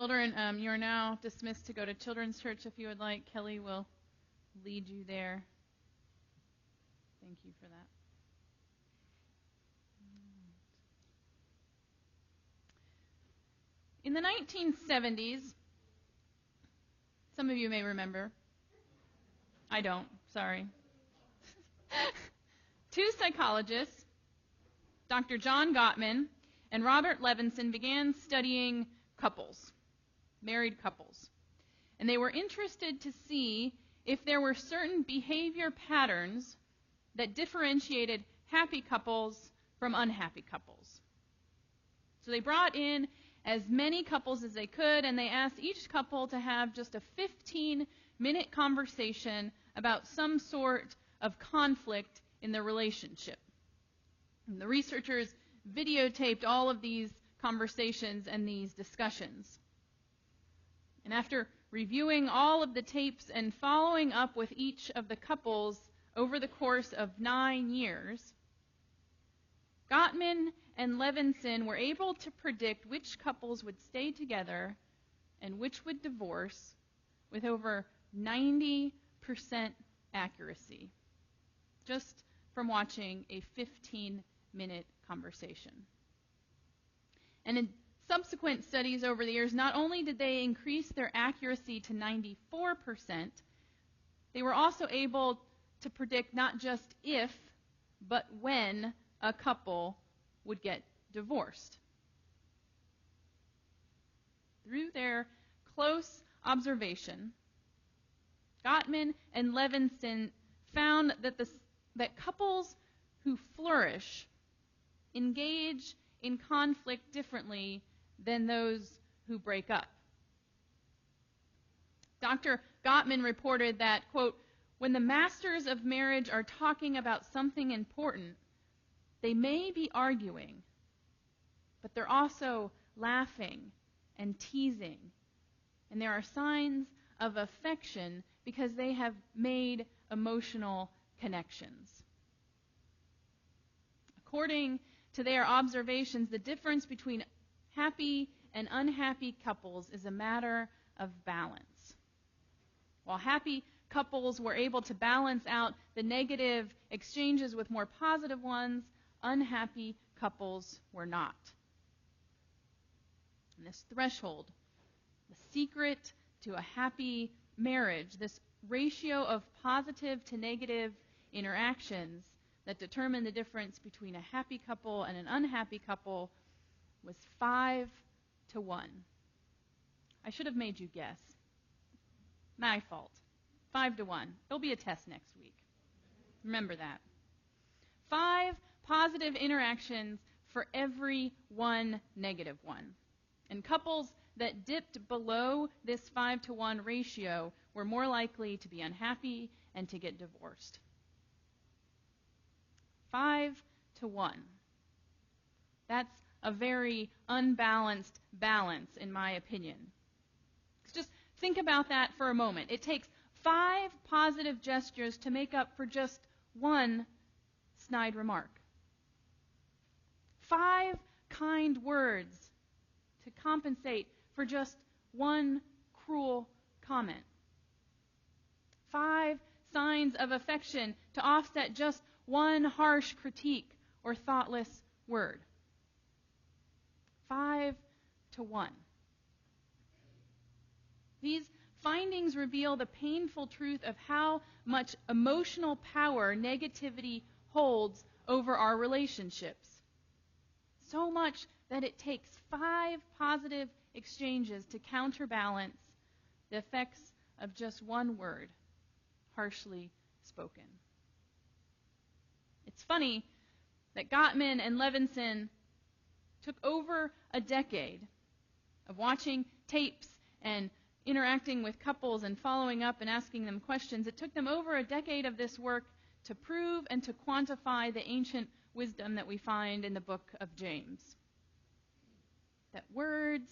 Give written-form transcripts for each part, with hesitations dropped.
Children, you are now dismissed to go to Children's Church if you would like. Kelly will lead you there. Thank you for that. In the 1970s, some of you may remember. I don't, sorry. Two psychologists, Dr. John Gottman and Robert Levinson, began studying couples, married couples. And they were interested to see if there were certain behavior patterns that differentiated happy couples from unhappy couples. So they brought in as many couples as they could, and they asked each couple to have just a 15-minute conversation about some sort of conflict in their relationship. And the researchers videotaped all of these conversations and these discussions. And after reviewing all of the tapes and following up with each of the couples over the course of 9 years, Gottman and Levinson were able to predict which couples would stay together and which would divorce with over 90% accuracy, just from watching a 15-minute conversation. And in subsequent studies over the years, not only did they increase their accuracy to 94%, they were also able to predict not just if, but when a couple would get divorced. Through their close observation, Gottman and Levinson found that couples who flourish engage in conflict differently than those who break up. Dr. Gottman reported that, quote, when the masters of marriage are talking about something important, they may be arguing, but they're also laughing and teasing, and there are signs of affection because they have made emotional connections. According to their observations, the difference between happy and unhappy couples is a matter of balance. While happy couples were able to balance out the negative exchanges with more positive ones, unhappy couples were not. And this threshold, the secret to a happy marriage, this ratio of positive to negative interactions that determine the difference between a happy couple and an unhappy couple, was 5 to 1. I should have made you guess. My fault. 5 to 1. There'll be a test next week. Remember that. 5 positive interactions for every 1 negative one. And couples that dipped below this 5 to 1 ratio were more likely to be unhappy and to get divorced. 5 to 1. That's a very unbalanced balance, in my opinion. Just think about that for a moment. It takes 5 positive gestures to make up for just 1 snide remark. 5 kind words to compensate for just 1 cruel comment. 5 signs of affection to offset just 1 harsh critique or thoughtless word. 5 to 1. These findings reveal the painful truth of how much emotional power negativity holds over our relationships. So much that it takes 5 positive exchanges to counterbalance the effects of just 1 word, harshly spoken. It's funny that Gottman and Levinson took over a decade of watching tapes and interacting with couples and following up and asking them questions. It took them over a decade of this work to prove and to quantify the ancient wisdom that we find in the book of James. That words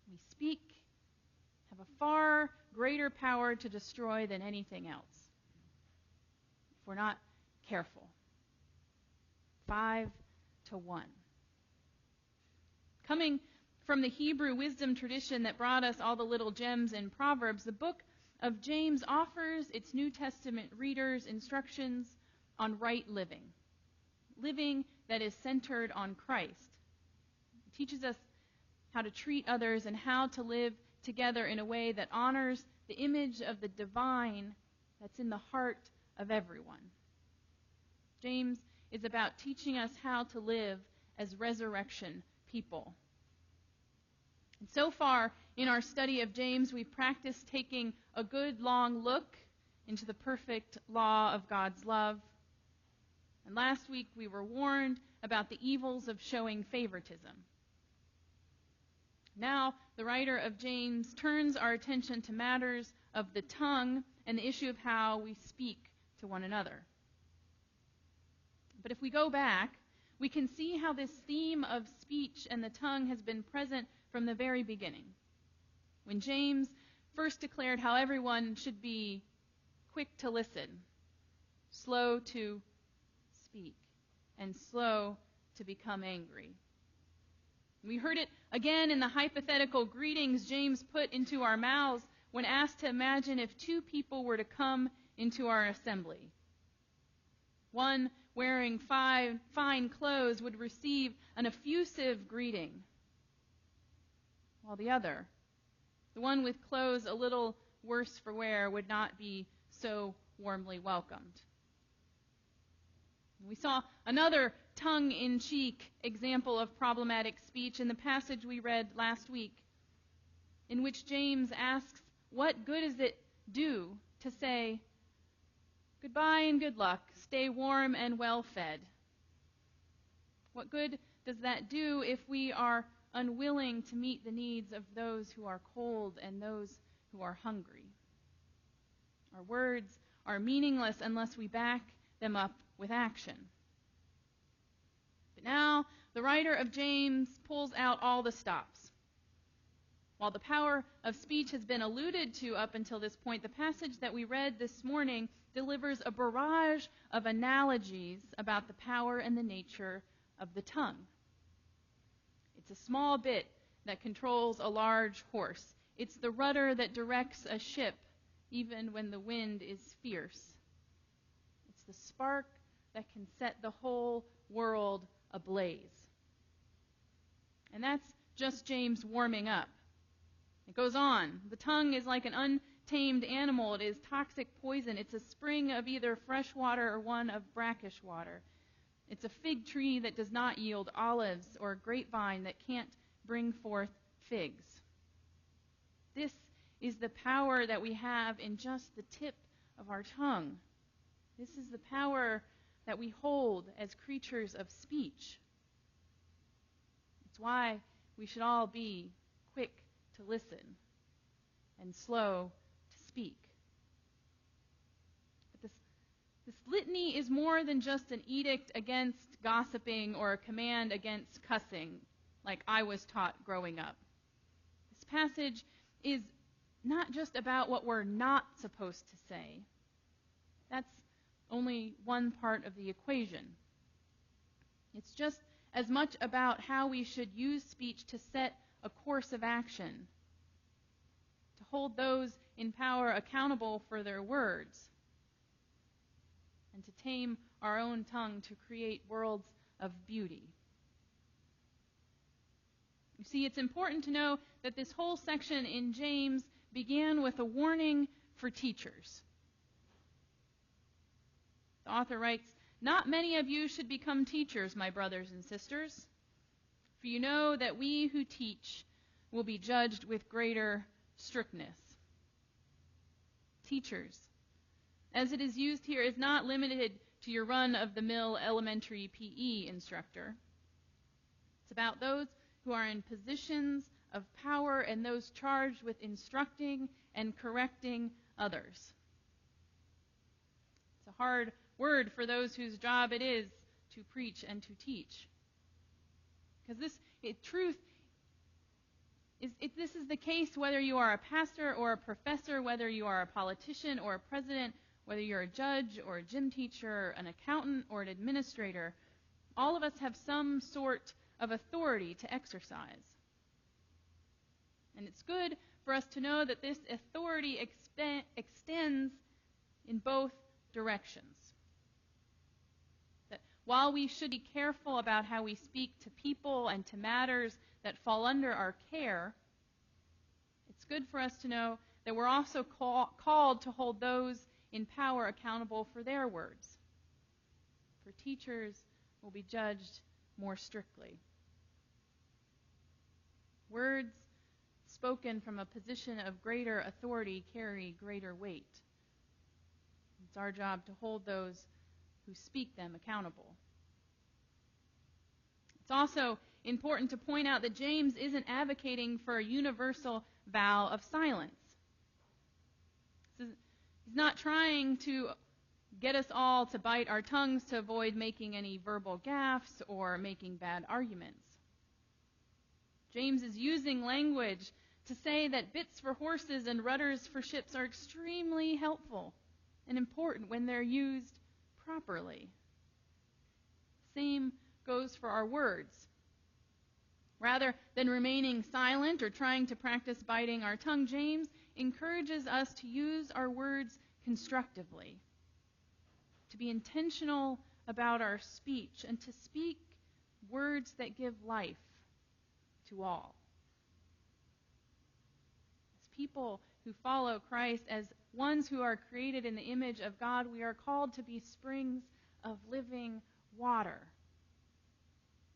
we speak have a far greater power to destroy than anything else, if we're not careful. 5 to 1. Coming from the Hebrew wisdom tradition that brought us all the little gems in Proverbs, the book of James offers its New Testament readers instructions on right living, living that is centered on Christ. It teaches us how to treat others and how to live together in a way that honors the image of the divine that's in the heart of everyone. James is about teaching us how to live as resurrection people. And so far in our study of James, we've practiced taking a good long look into the perfect law of God's love. And last week we were warned about the evils of showing favoritism. Now the writer of James turns our attention to matters of the tongue and the issue of how we speak to one another. But if we go back, we can see how this theme of speech and the tongue has been present from the very beginning. When James first declared how everyone should be quick to listen, slow to speak, and slow to become angry. We heard it again in the hypothetical greetings James put into our mouths when asked to imagine if two people were to come into our assembly. One wearing fine clothes would receive an effusive greeting, while the other, the one with clothes a little worse for wear, would not be so warmly welcomed. We saw another tongue-in-cheek example of problematic speech in the passage we read last week, in which James asks, what good does it do to say, goodbye and good luck, stay warm and well fed? What good does that do if we are unwilling to meet the needs of those who are cold and those who are hungry? Our words are meaningless unless we back them up with action. But now the writer of James pulls out all the stops. While the power of speech has been alluded to up until this point, the passage that we read this morning delivers a barrage of analogies about the power and the nature of the tongue. It's a small bit that controls a large horse. It's the rudder that directs a ship even when the wind is fierce. It's the spark that can set the whole world ablaze. And that's just James warming up. It goes on. The tongue is like an untamed animal. It is toxic poison. It's a spring of either fresh water or one of brackish water. It's a fig tree that does not yield olives, or a grapevine that can't bring forth figs. This is the power that we have in just the tip of our tongue. This is the power that we hold as creatures of speech. It's why we should all be quick to listen and slow to speak. But this litany is more than just an edict against gossiping or a command against cussing, like I was taught growing up. This passage is not just about what we're not supposed to say. That's only one part of the equation. It's just as much about how we should use speech to set a course of action, to hold those in power accountable for their words, and to tame our own tongue to create worlds of beauty. You see, it's important to know that this whole section in James began with a warning for teachers. The author writes, "Not many of you should become teachers, my brothers and sisters, for you know that we who teach will be judged with greater strictness." Teachers, as it is used here, is not limited to your run-of-the-mill elementary PE instructor. It's about those who are in positions of power and those charged with instructing and correcting others. It's a hard word for those whose job it is to preach and to teach. Because this is the case whether you are a pastor or a professor, whether you are a politician or a president, whether you're a judge or a gym teacher, an accountant or an administrator. All of us have some sort of authority to exercise. And it's good for us to know that this authority extends in both directions. That while we should be careful about how we speak to people and to matters that fall under our care, it's good for us to know that we're also called to hold those in power accountable for their words. For teachers will be judged more strictly. Words spoken from a position of greater authority carry greater weight. It's our job to hold those who speak them accountable. It's also important to point out that James isn't advocating for a universal vow of silence. He's not trying to get us all to bite our tongues to avoid making any verbal gaffes or making bad arguments. James is using language to say that bits for horses and rudders for ships are extremely helpful and important when they're used properly. Same goes for our words. Rather than remaining silent or trying to practice biting our tongue, James encourages us to use our words constructively, to be intentional about our speech, and to speak words that give life to all. As people who follow Christ, as ones who are created in the image of God, we are called to be springs of living water.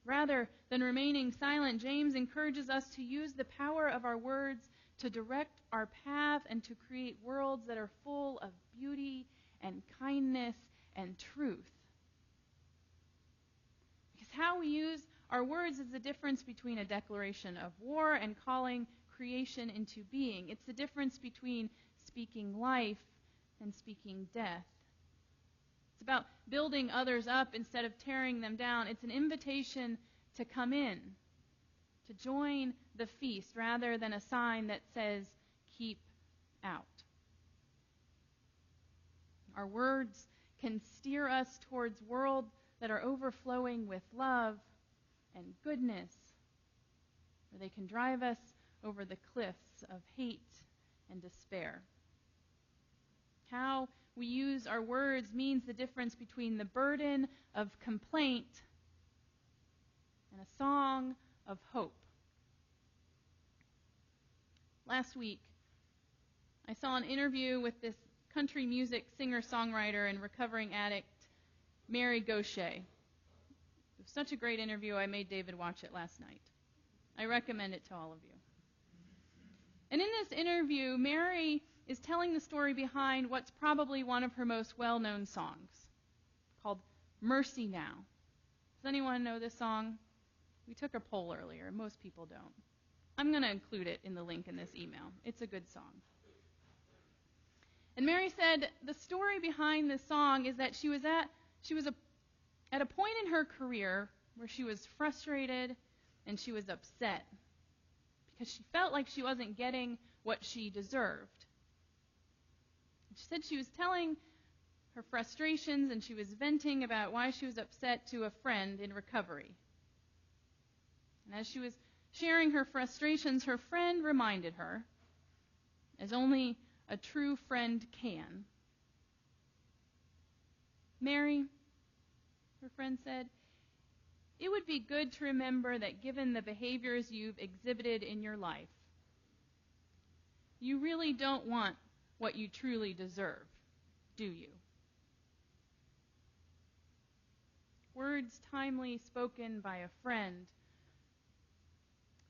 Rather than remaining silent, James encourages us to use the power of our words to direct our path and to create worlds that are full of beauty and kindness and truth. Because how we use our words is the difference between a declaration of war and calling creation into being. It's the difference between speaking life and speaking death. It's about building others up instead of tearing them down. It's an invitation to come in, to join the feast, rather than a sign that says, keep out. Our words can steer us towards worlds that are overflowing with love and goodness, or they can drive us over the cliffs of hate and despair. How we use our words means the difference between the burden of complaint and a song of hope. Last week, I saw an interview with this country music singer-songwriter and recovering addict, Mary Gauthier. It was such a great interview, I made David watch it last night. I recommend it to all of you. And in this interview, Mary is telling the story behind what's probably one of her most well-known songs, called Mercy Now. Does anyone know this song? We took a poll earlier. Most people don't. I'm going to include it in the link in this email. It's a good song. And Mary said the story behind this song is that she was at a point in her career where she was frustrated and she was upset because she felt like she wasn't getting what she deserved. She said she was telling her frustrations and she was venting about why she was upset to a friend in recovery. And as she was sharing her frustrations, her friend reminded her, as only a true friend can, "Mary," her friend said, "it would be good to remember that given the behaviors you've exhibited in your life, you really don't want what you truly deserve, do you?" Words timely spoken by a friend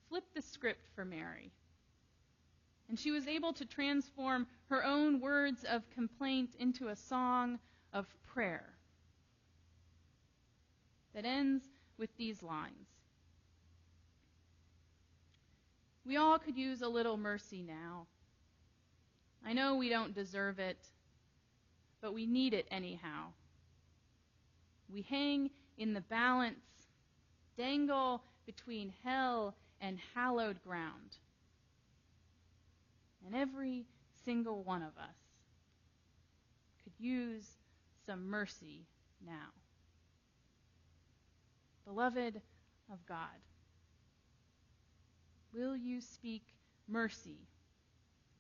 flipped the script for Mary, and she was able to transform her own words of complaint into a song of prayer that ends with these lines. "We all could use a little mercy now. I know we don't deserve it, but we need it anyhow. We hang in the balance, dangle between hell and hallowed ground. And every single one of us could use some mercy now." Beloved of God, will you speak mercy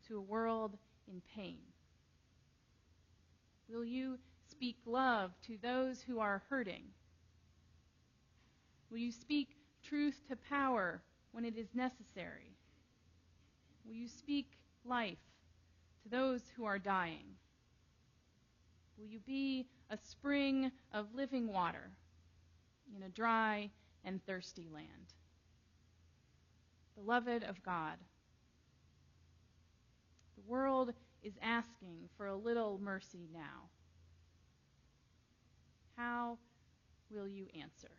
to a world in pain? Will you speak love to those who are hurting? Will you speak truth to power when it is necessary? Will you speak life to those who are dying? Will you be a spring of living water in a dry and thirsty land? Beloved of God, the world is asking for a little mercy now. How will you answer?